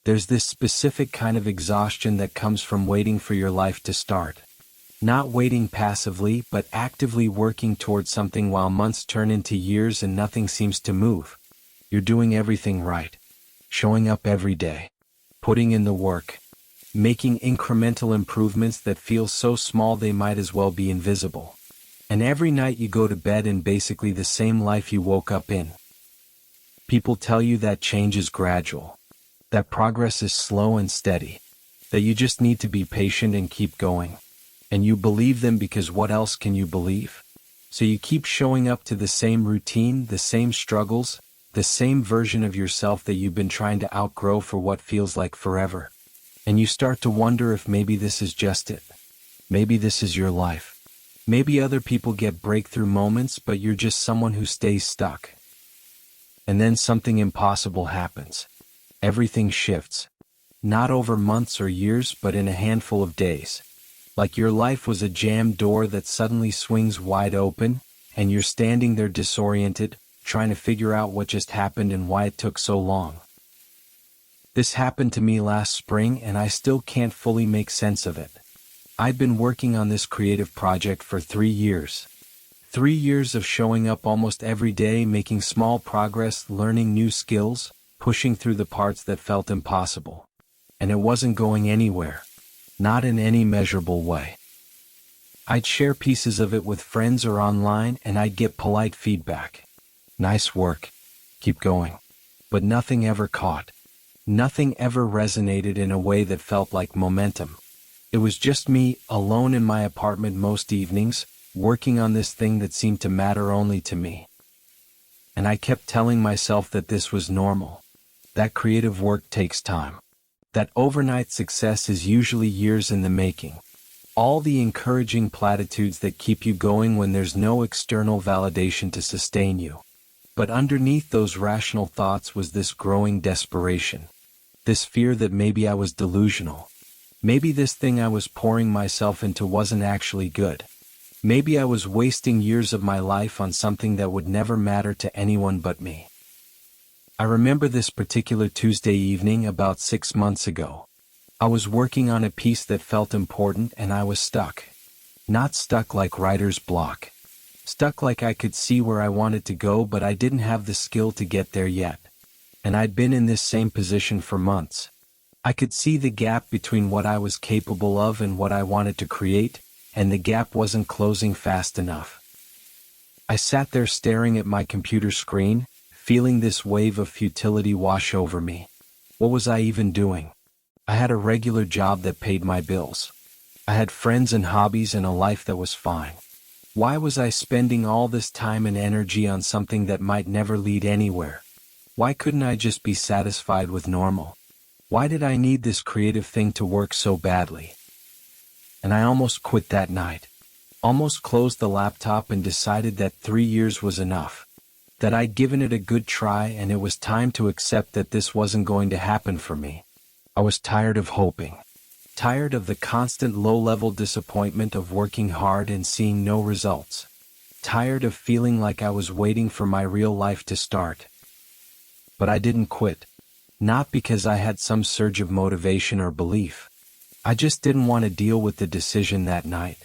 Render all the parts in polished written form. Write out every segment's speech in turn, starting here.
There's this specific kind of exhaustion that comes from waiting for your life to start. Not waiting passively, but actively working towards something while months turn into years and nothing seems to move. You're doing everything right. Showing up every day. Putting in the work. Making incremental improvements that feel so small they might as well be invisible. And every night you go to bed in basically the same life you woke up in. People tell you that change is gradual. That progress is slow and steady. That you just need to be patient and keep going. And you believe them because what else can you believe? So you keep showing up to the same routine, the same struggles, the same version of yourself that you've been trying to outgrow for what feels like forever. And you start to wonder if maybe this is just it. Maybe this is your life. Maybe other people get breakthrough moments, but you're just someone who stays stuck. And then something impossible happens. Everything shifts. Not over months or years, but in a handful of days. Like your life was a jammed door that suddenly swings wide open, and you're standing there disoriented, trying to figure out what just happened and why it took so long. This happened to me last spring, and I still can't fully make sense of it. I'd been working on this creative project for 3 years. 3 years of showing up almost every day, making small progress, learning new skills, pushing through the parts that felt impossible. And it wasn't going anywhere. Not in any measurable way. I'd share pieces of it with friends or online, and I'd get polite feedback. Nice work. Keep going. But nothing ever caught. Nothing ever resonated in a way that felt like momentum. It was just me, alone in my apartment most evenings, working on this thing that seemed to matter only to me. And I kept telling myself that this was normal. That creative work takes time. That overnight success is usually years in the making. All the encouraging platitudes that keep you going when there's no external validation to sustain you. But underneath those rational thoughts was this growing desperation. This fear that maybe I was delusional. Maybe this thing I was pouring myself into wasn't actually good. Maybe I was wasting years of my life on something that would never matter to anyone but me. I remember this particular Tuesday evening about 6 months ago. I was working on a piece that felt important, and I was stuck. Not stuck like writer's block. Stuck like I could see where I wanted to go, but I didn't have the skill to get there yet. And I'd been in this same position for months. I could see the gap between what I was capable of and what I wanted to create, and the gap wasn't closing fast enough. I sat there staring at my computer screen, feeling this wave of futility wash over me. What was I even doing? I had a regular job that paid my bills. I had friends and hobbies and a life that was fine. Why was I spending all this time and energy on something that might never lead anywhere? Why couldn't I just be satisfied with normal? Why did I need this creative thing to work so badly? And I almost quit that night. Almost closed the laptop and decided that 3 years was enough. That I'd given it a good try, and it was time to accept that this wasn't going to happen for me. I was tired of hoping. Tired of the constant low-level disappointment of working hard and seeing no results. Tired of feeling like I was waiting for my real life to start. But I didn't quit. Not because I had some surge of motivation or belief. I just didn't want to deal with the decision that night.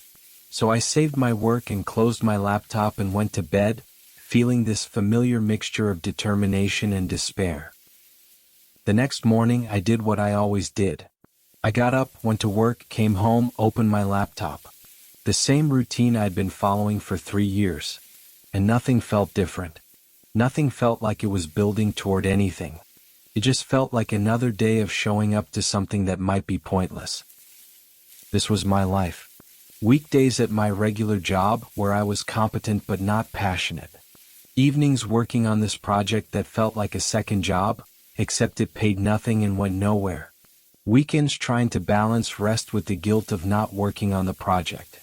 So I saved my work and closed my laptop and went to bed, feeling this familiar mixture of determination and despair. The next morning I did what I always did. I got up, went to work, came home, opened my laptop. The same routine I'd been following for 3 years. And nothing felt different. Nothing felt like it was building toward anything. It just felt like another day of showing up to something that might be pointless. This was my life. Weekdays at my regular job, where I was competent but not passionate. Evenings working on this project that felt like a second job, except it paid nothing and went nowhere. Weekends trying to balance rest with the guilt of not working on the project.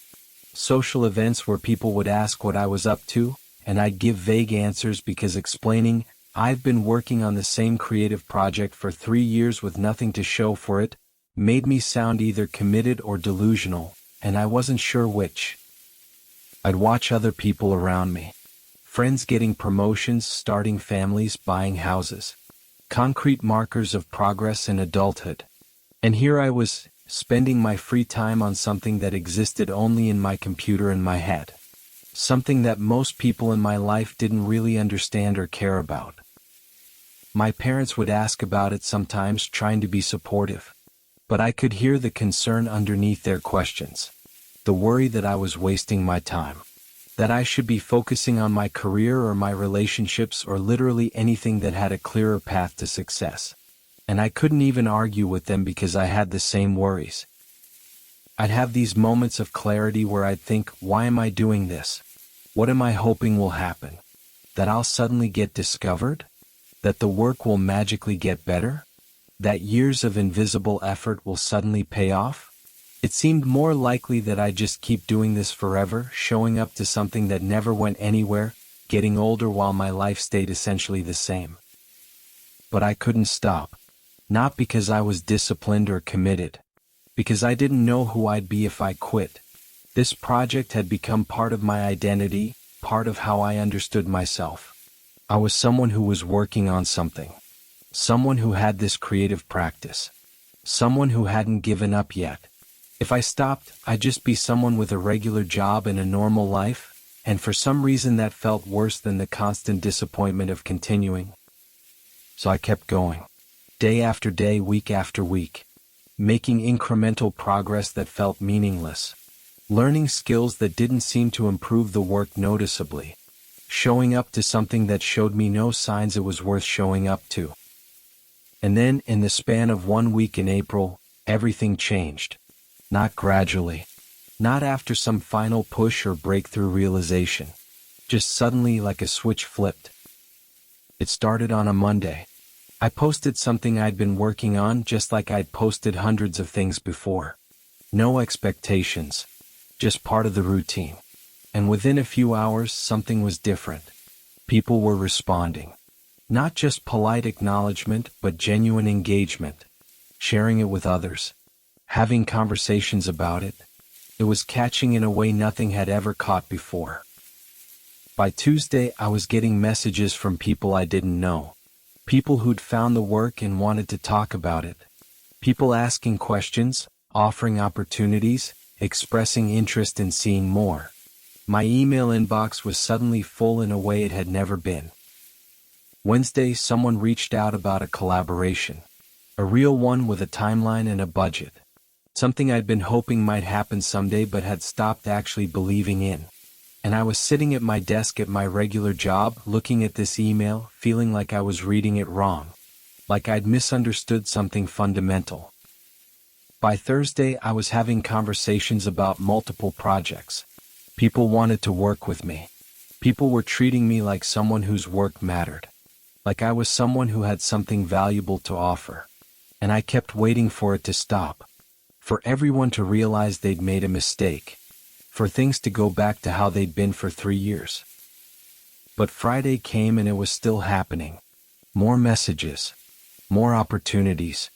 Social events where people would ask what I was up to, and I'd give vague answers because explaining, I've been working on the same creative project for 3 years with nothing to show for it, made me sound either committed or delusional, and I wasn't sure which. I'd watch other people around me. Friends getting promotions, starting families, buying houses. concrete markers of progress in adulthood. And here I was, spending my free time on something that existed only in my computer and my head. Something that most people in my life didn't really understand or care about. My parents would ask about it sometimes, trying to be supportive. But I could hear the concern underneath their questions. The worry that I was wasting my time. That I should be focusing on my career or my relationships or literally anything that had a clearer path to success. And I couldn't even argue with them because I had the same worries. I'd have these moments of clarity where I'd think, why am I doing this? What am I hoping will happen? That I'll suddenly get discovered? That the work will magically get better? That years of invisible effort will suddenly pay off? It seemed more likely that I'd just keep doing this forever, showing up to something that never went anywhere, getting older while my life stayed essentially the same. But I couldn't stop. Not because I was disciplined or committed. Because I didn't know who I'd be if I quit. This project had become part of my identity, part of how I understood myself. I was someone who was working on something. Someone who had this creative practice. Someone who hadn't given up yet. If I stopped, I'd just be someone with a regular job and a normal life, and for some reason that felt worse than the constant disappointment of continuing. So I kept going. Day after day, week after week. Making incremental progress that felt meaningless. Learning skills that didn't seem to improve the work noticeably. Showing up to something that showed me no signs it was worth showing up to. And then, in the span of 1 week in April, everything changed. Not gradually. Not after some final push or breakthrough realization. Just suddenly, like a switch flipped. It started on a Monday. I posted something I'd been working on just like I'd posted hundreds of things before. No expectations. Just part of the routine. And within a few hours, something was different. People were responding. Not just polite acknowledgement, but genuine engagement. Sharing it with others. Having conversations about it. It was catching in a way nothing had ever caught before. By Tuesday, I was getting messages from people I didn't know. People who'd found the work and wanted to talk about it. People asking questions, offering opportunities, expressing interest in seeing more. My email inbox was suddenly full in a way it had never been. Wednesday, someone reached out about a collaboration. A real one with a timeline and a budget. Something I'd been hoping might happen someday but had stopped actually believing in. And I was sitting at my desk at my regular job, looking at this email, feeling like I was reading it wrong. Like I'd misunderstood something fundamental. By Thursday, I was having conversations about multiple projects. People wanted to work with me. People were treating me like someone whose work mattered. Like I was someone who had something valuable to offer. And I kept waiting for it to stop. For everyone to realize they'd made a mistake. For things to go back to how they'd been for 3 years. But Friday came and it was still happening. More messages. More opportunities.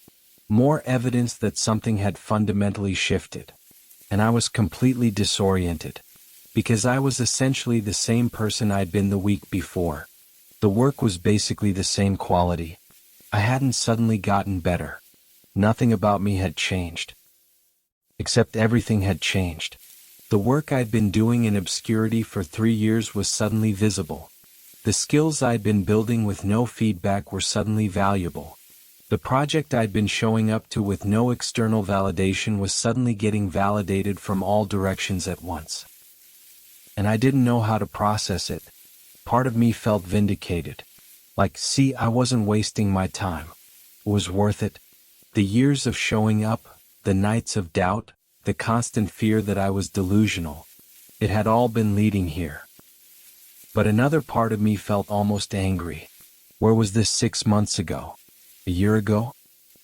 More evidence that something had fundamentally shifted. And I was completely disoriented. Because I was essentially the same person I'd been the week before. The work was basically the same quality. I hadn't suddenly gotten better. Nothing about me had changed. Except everything had changed. The work I'd been doing in obscurity for 3 years was suddenly visible. The skills I'd been building with no feedback were suddenly valuable. The project I'd been showing up to with no external validation was suddenly getting validated from all directions at once. And I didn't know how to process it. Part of me felt vindicated. Like, see, I wasn't wasting my time. It was worth it. The years of showing up, the nights of doubt, the constant fear that I was delusional. It had all been leading here. But another part of me felt almost angry. Where was this 6 months ago? A year ago?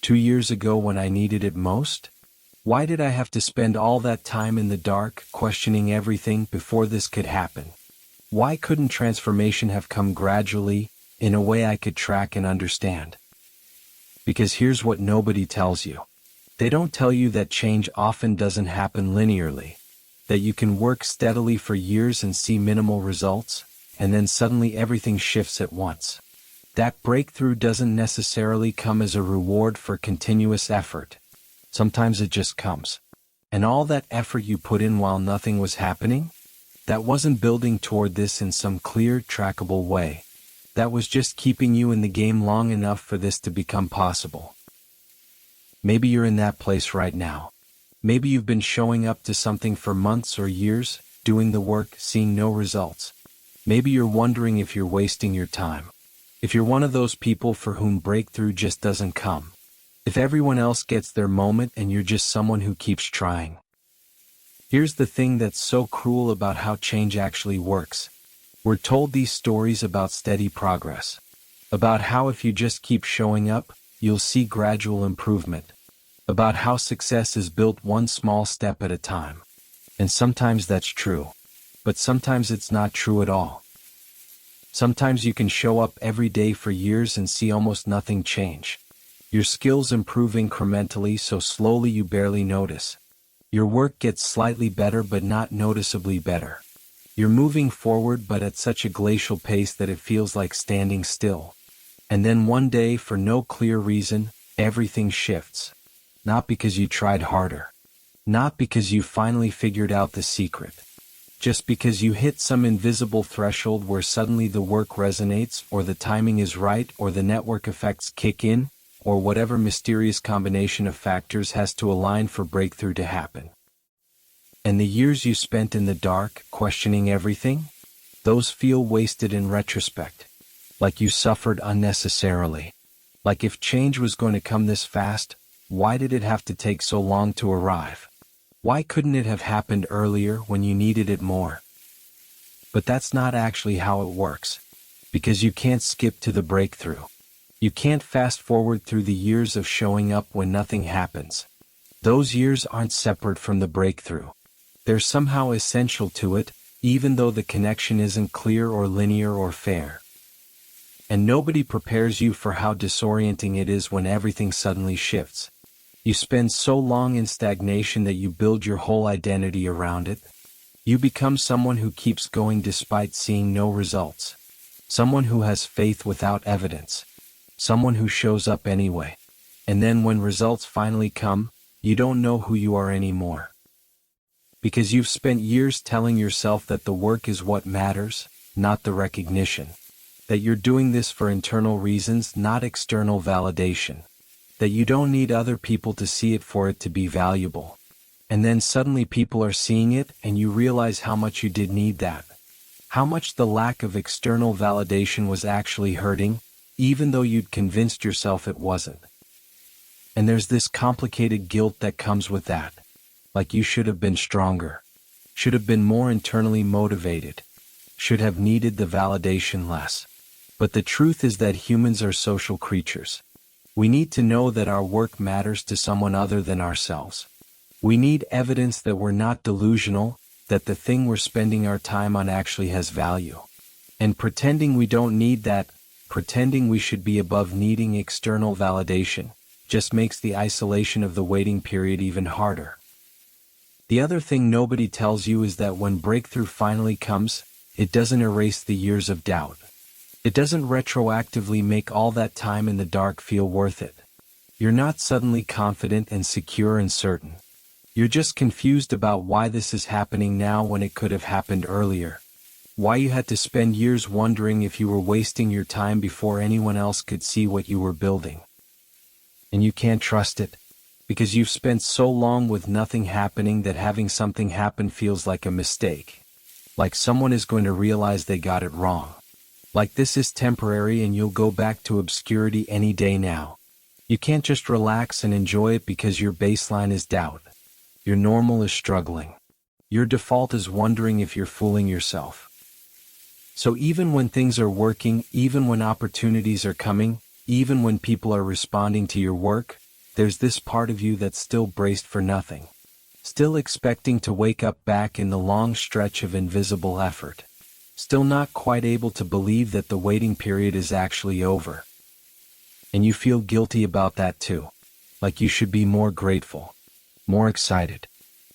2 years ago when I needed it most? Why did I have to spend all that time in the dark, questioning everything before this could happen? Why couldn't transformation have come gradually, in a way I could track and understand? Because here's what nobody tells you. They don't tell you that change often doesn't happen linearly. That you can work steadily for years and see minimal results, and then suddenly everything shifts at once. That breakthrough doesn't necessarily come as a reward for continuous effort. Sometimes it just comes. And all that effort you put in while nothing was happening? That wasn't building toward this in some clear, trackable way. That was just keeping you in the game long enough for this to become possible. Maybe you're in that place right now. Maybe you've been showing up to something for months or years, doing the work, seeing no results. Maybe you're wondering if you're wasting your time. If you're one of those people for whom breakthrough just doesn't come. If everyone else gets their moment and you're just someone who keeps trying. Here's the thing that's so cruel about how change actually works. We're told these stories about steady progress. About how if you just keep showing up, you'll see gradual improvement. About how success is built one small step at a time. And sometimes that's true. But sometimes it's not true at all. Sometimes you can show up every day for years and see almost nothing change. Your skills improve incrementally so slowly you barely notice. Your work gets slightly better but not noticeably better. You're moving forward but at such a glacial pace that it feels like standing still. And then one day, for no clear reason, everything shifts. Not because you tried harder. Not because you finally figured out the secret. Just because you hit some invisible threshold where suddenly the work resonates, or the timing is right, or the network effects kick in, or whatever mysterious combination of factors has to align for breakthrough to happen. And the years you spent in the dark, questioning everything? Those feel wasted in retrospect. Like you suffered unnecessarily. Like if change was going to come this fast, why did it have to take so long to arrive? Why couldn't it have happened earlier when you needed it more? But that's not actually how it works. Because you can't skip to the breakthrough. You can't fast forward through the years of showing up when nothing happens. Those years aren't separate from the breakthrough. They're somehow essential to it, even though the connection isn't clear or linear or fair. And nobody prepares you for how disorienting it is when everything suddenly shifts. You spend so long in stagnation that you build your whole identity around it. You become someone who keeps going despite seeing no results. Someone who has faith without evidence. Someone who shows up anyway. And then when results finally come, you don't know who you are anymore. Because you've spent years telling yourself that the work is what matters, not the recognition. That you're doing this for internal reasons, not external validation. That you don't need other people to see it for it to be valuable. And then suddenly people are seeing it and you realize how much you did need that. How much the lack of external validation was actually hurting, even though you'd convinced yourself it wasn't. And there's this complicated guilt that comes with that. Like you should have been stronger. Should have been more internally motivated. Should have needed the validation less. But the truth is that humans are social creatures. We need to know that our work matters to someone other than ourselves. We need evidence that we're not delusional, that the thing we're spending our time on actually has value. And pretending we don't need that, pretending we should be above needing external validation, just makes the isolation of the waiting period even harder. The other thing nobody tells you is that when breakthrough finally comes, it doesn't erase the years of doubt. It doesn't retroactively make all that time in the dark feel worth it. You're not suddenly confident and secure and certain. You're just confused about why this is happening now when it could have happened earlier. Why you had to spend years wondering if you were wasting your time before anyone else could see what you were building. And you can't trust it. Because you've spent so long with nothing happening that having something happen feels like a mistake. Like someone is going to realize they got it wrong. Like this is temporary and you'll go back to obscurity any day now. You can't just relax and enjoy it because your baseline is doubt. Your normal is struggling. Your default is wondering if you're fooling yourself. So even when things are working, even when opportunities are coming, even when people are responding to your work, there's this part of you that's still braced for nothing. Still expecting to wake up back in the long stretch of invisible effort. Still not quite able to believe that the waiting period is actually over. And you feel guilty about that too. Like you should be more grateful. More excited.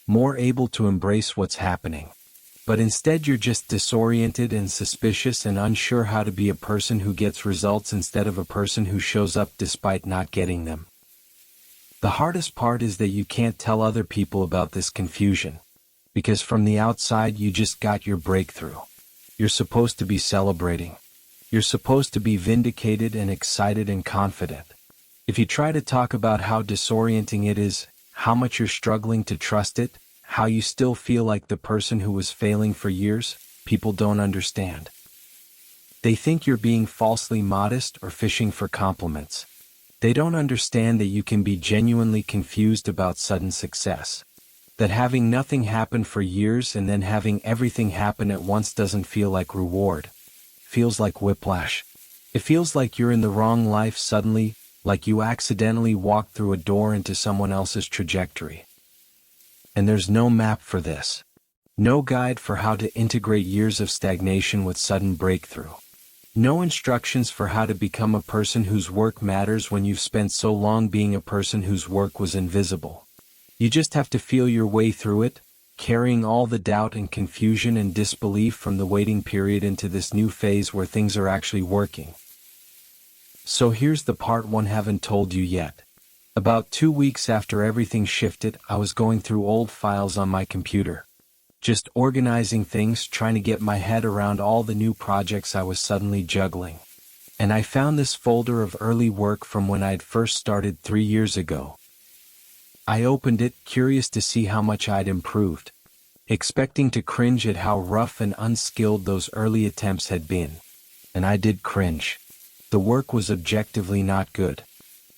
More able to embrace what's happening. But instead you're just disoriented and suspicious and unsure how to be a person who gets results instead of a person who shows up despite not getting them. The hardest part is that you can't tell other people about this confusion, because from the outside you just got your breakthrough. You're supposed to be celebrating. You're supposed to be vindicated and excited and confident. If you try to talk about how disorienting it is, how much you're struggling to trust it, how you still feel like the person who was failing for years, people don't understand. They think you're being falsely modest or fishing for compliments. They don't understand that you can be genuinely confused about sudden success. That having nothing happen for years and then having everything happen at once doesn't feel like reward. Feels like whiplash. It feels like you're in the wrong life suddenly, like you accidentally walked through a door into someone else's trajectory. And there's no map for this. No guide for how to integrate years of stagnation with sudden breakthrough. No instructions for how to become a person whose work matters when you've spent so long being a person whose work was invisible. You just have to feel your way through it, carrying all the doubt and confusion and disbelief from the waiting period into this new phase where things are actually working. So here's the part one haven't told you yet. About 2 weeks after everything shifted, I was going through old files on my computer. Just organizing things, trying to get my head around all the new projects I was suddenly juggling. And I found this folder of early work from when I'd first started 3 years ago. I opened it, curious to see how much I'd improved, expecting to cringe at how rough and unskilled those early attempts had been. And I did cringe. The work was objectively not good.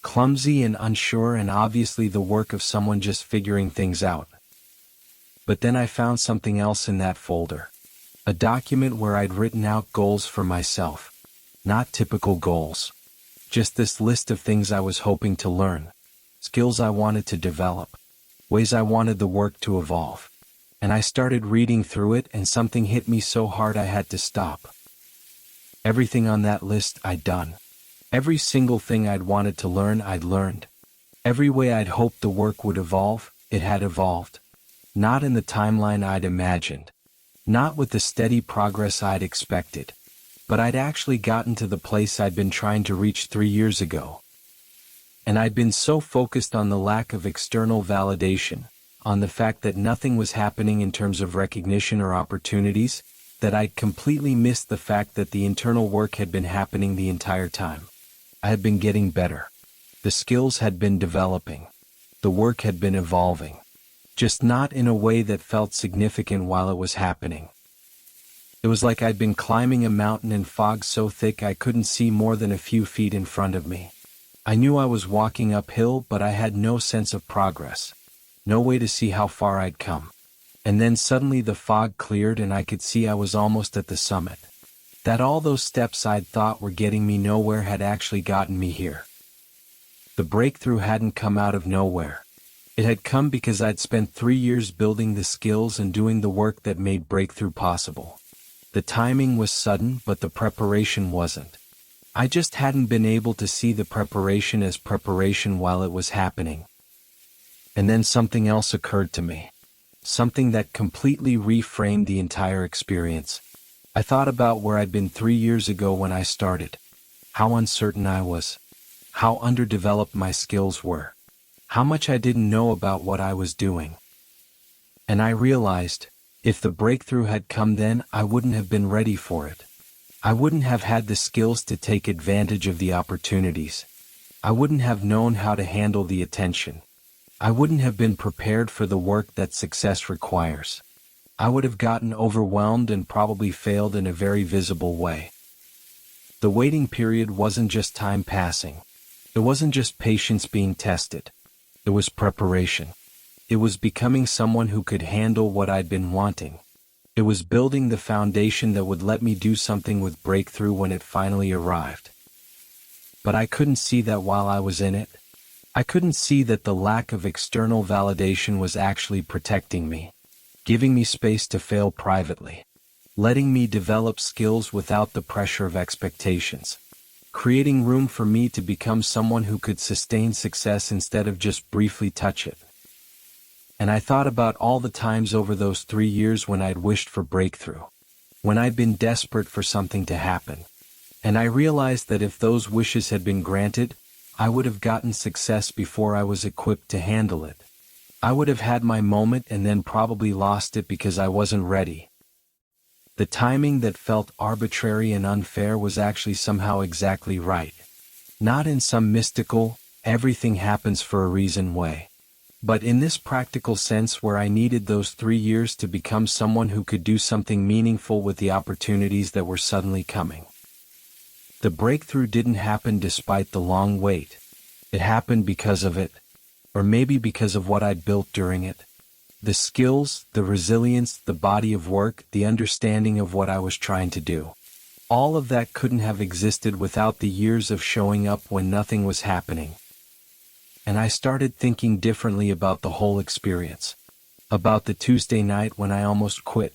Clumsy and unsure, and obviously the work of someone just figuring things out. But then I found something else in that folder. A document where I'd written out goals for myself. Not typical goals. Just this list of things I was hoping to learn. Skills I wanted to develop. Ways I wanted the work to evolve. And I started reading through it, and something hit me so hard I had to stop. Everything on that list I'd done. Every single thing I'd wanted to learn, I'd learned. Every way I'd hoped the work would evolve, it had evolved. Not in the timeline I'd imagined. Not with the steady progress I'd expected. But I'd actually gotten to the place I'd been trying to reach 3 years ago. And I'd been so focused on the lack of external validation, on the fact that nothing was happening in terms of recognition or opportunities, that I'd completely missed the fact that the internal work had been happening the entire time. I had been getting better. The skills had been developing. The work had been evolving. Just not in a way that felt significant while it was happening. It was like I'd been climbing a mountain in fog so thick I couldn't see more than a few feet in front of me. I knew I was walking uphill, but I had no sense of progress. No way to see how far I'd come. And then suddenly the fog cleared and I could see I was almost at the summit. That all those steps I'd thought were getting me nowhere had actually gotten me here. The breakthrough hadn't come out of nowhere. It had come because I'd spent 3 years building the skills and doing the work that made breakthrough possible. The timing was sudden, but the preparation wasn't. I just hadn't been able to see the preparation as preparation while it was happening. And then something else occurred to me. Something that completely reframed the entire experience. I thought about where I'd been 3 years ago when I started. How uncertain I was. How underdeveloped my skills were. How much I didn't know about what I was doing. And I realized, if the breakthrough had come then, I wouldn't have been ready for it. I wouldn't have had the skills to take advantage of the opportunities. I wouldn't have known how to handle the attention. I wouldn't have been prepared for the work that success requires. I would have gotten overwhelmed and probably failed in a very visible way. The waiting period wasn't just time passing. It wasn't just patience being tested. It was preparation. It was becoming someone who could handle what I'd been wanting. It was building the foundation that would let me do something with breakthrough when it finally arrived. But I couldn't see that while I was in it. I couldn't see that the lack of external validation was actually protecting me, giving me space to fail privately, letting me develop skills without the pressure of expectations, creating room for me to become someone who could sustain success instead of just briefly touch it. And I thought about all the times over those 3 years when I'd wished for breakthrough. When I'd been desperate for something to happen. And I realized that if those wishes had been granted, I would have gotten success before I was equipped to handle it. I would have had my moment and then probably lost it because I wasn't ready. The timing that felt arbitrary and unfair was actually somehow exactly right. Not in some mystical, everything happens for a reason way. But in this practical sense where I needed those 3 years to become someone who could do something meaningful with the opportunities that were suddenly coming. The breakthrough didn't happen despite the long wait. It happened because of it. Or maybe because of what I'd built during it. The skills, the resilience, the body of work, the understanding of what I was trying to do. All of that couldn't have existed without the years of showing up when nothing was happening. And I started thinking differently about the whole experience. About the Tuesday night when I almost quit.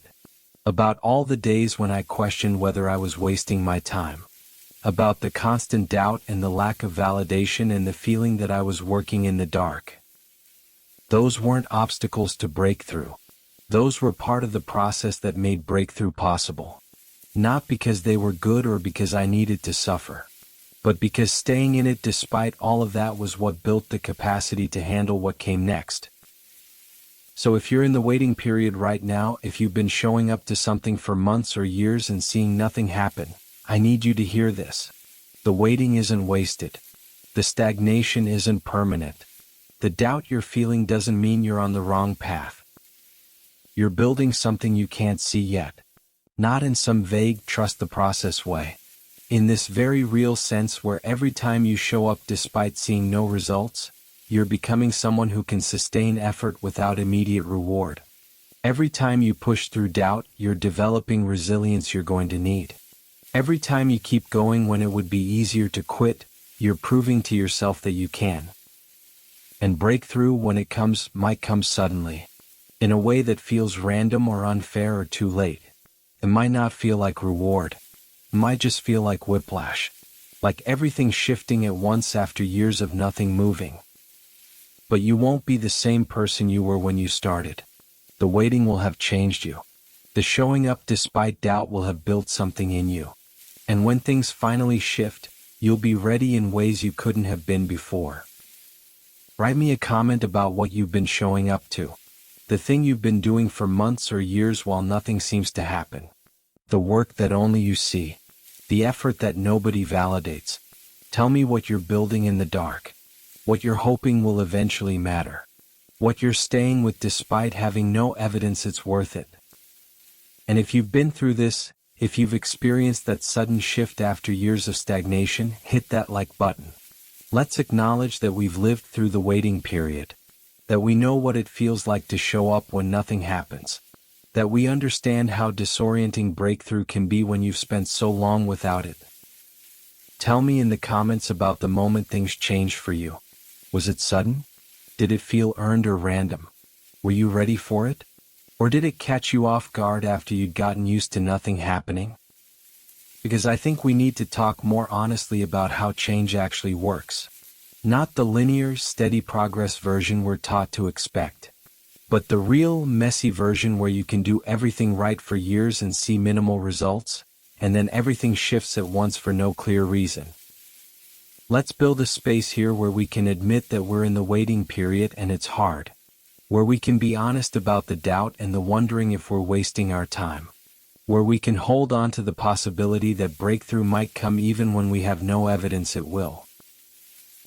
About all the days when I questioned whether I was wasting my time. About the constant doubt and the lack of validation and the feeling that I was working in the dark. Those weren't obstacles to breakthrough. Those were part of the process that made breakthrough possible. Not because they were good or because I needed to suffer. But because staying in it despite all of that was what built the capacity to handle what came next. So if you're in the waiting period right now, if you've been showing up to something for months or years and seeing nothing happen, I need you to hear this. The waiting isn't wasted. The stagnation isn't permanent. The doubt you're feeling doesn't mean you're on the wrong path. You're building something you can't see yet. Not in some vague trust the process way. In this very real sense where every time you show up despite seeing no results, you're becoming someone who can sustain effort without immediate reward. Every time you push through doubt, you're developing resilience you're going to need. Every time you keep going when it would be easier to quit, you're proving to yourself that you can. And breakthrough, when it comes, might come suddenly. In a way that feels random or unfair or too late. It might not feel like reward. It might just feel like whiplash. Like everything shifting at once after years of nothing moving. But you won't be the same person you were when you started. The waiting will have changed you. The showing up despite doubt will have built something in you. And when things finally shift, you'll be ready in ways you couldn't have been before. Write me a comment about what you've been showing up to. The thing you've been doing for months or years while nothing seems to happen. The work that only you see. The effort that nobody validates. Tell me what you're building in the dark. What you're hoping will eventually matter. What you're staying with despite having no evidence it's worth it. And if you've been through this, if you've experienced that sudden shift after years of stagnation, hit that like button. Let's acknowledge that we've lived through the waiting period. That we know what it feels like to show up when nothing happens. That we understand how disorienting breakthrough can be when you've spent so long without it. Tell me in the comments about the moment things changed for you. Was it sudden? Did it feel earned or random? Were you ready for it? Or did it catch you off guard after you'd gotten used to nothing happening? Because I think we need to talk more honestly about how change actually works. Not the linear, steady progress version we're taught to expect. But the real, messy version where you can do everything right for years and see minimal results, and then everything shifts at once for no clear reason. Let's build a space here where we can admit that we're in the waiting period and it's hard. Where we can be honest about the doubt and the wondering if we're wasting our time. Where we can hold on to the possibility that breakthrough might come even when we have no evidence it will.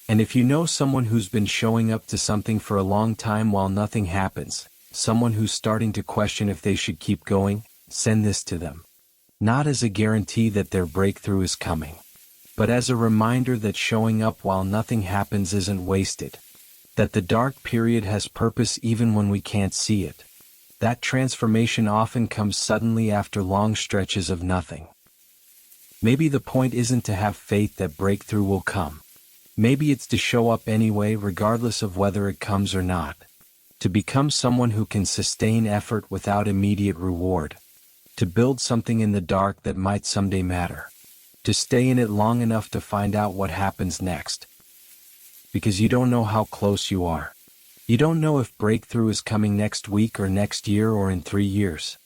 And if you know someone who's been showing up to something for a long time while nothing happens, someone who's starting to question if they should keep going, send this to them. Not as a guarantee that their breakthrough is coming, but as a reminder that showing up while nothing happens isn't wasted. That the dark period has purpose even when we can't see it. That transformation often comes suddenly after long stretches of nothing. Maybe the point isn't to have faith that breakthrough will come. Maybe it's to show up anyway regardless of whether it comes or not. To become someone who can sustain effort without immediate reward. To build something in the dark that might someday matter. To stay in it long enough to find out what happens next. Because you don't know how close you are. You don't know if breakthrough is coming next week or next year or in 3 years.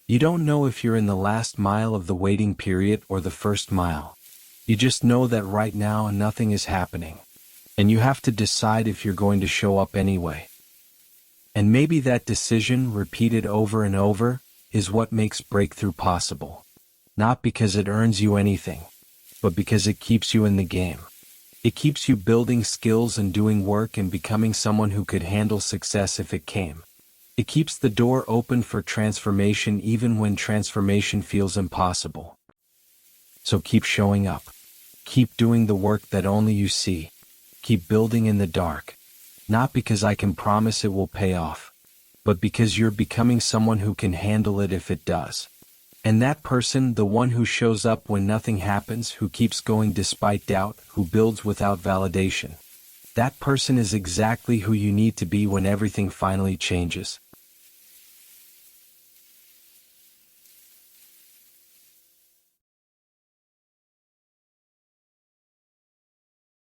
You don't know if you're in the last mile of the waiting period or the first mile. You just know that right now nothing is happening. And you have to decide if you're going to show up anyway. And maybe that decision, repeated over and over, is what makes breakthrough possible. Not because it earns you anything, but because it keeps you in the game. It keeps you building skills and doing work and becoming someone who could handle success if it came. It keeps the door open for transformation even when transformation feels impossible. So keep showing up. Keep doing the work that only you see. Keep building in the dark. Not because I can promise it will pay off, but because you're becoming someone who can handle it if it does. And that person, the one who shows up when nothing happens, who keeps going despite doubt, who builds without validation, that person is exactly who you need to be when everything finally changes.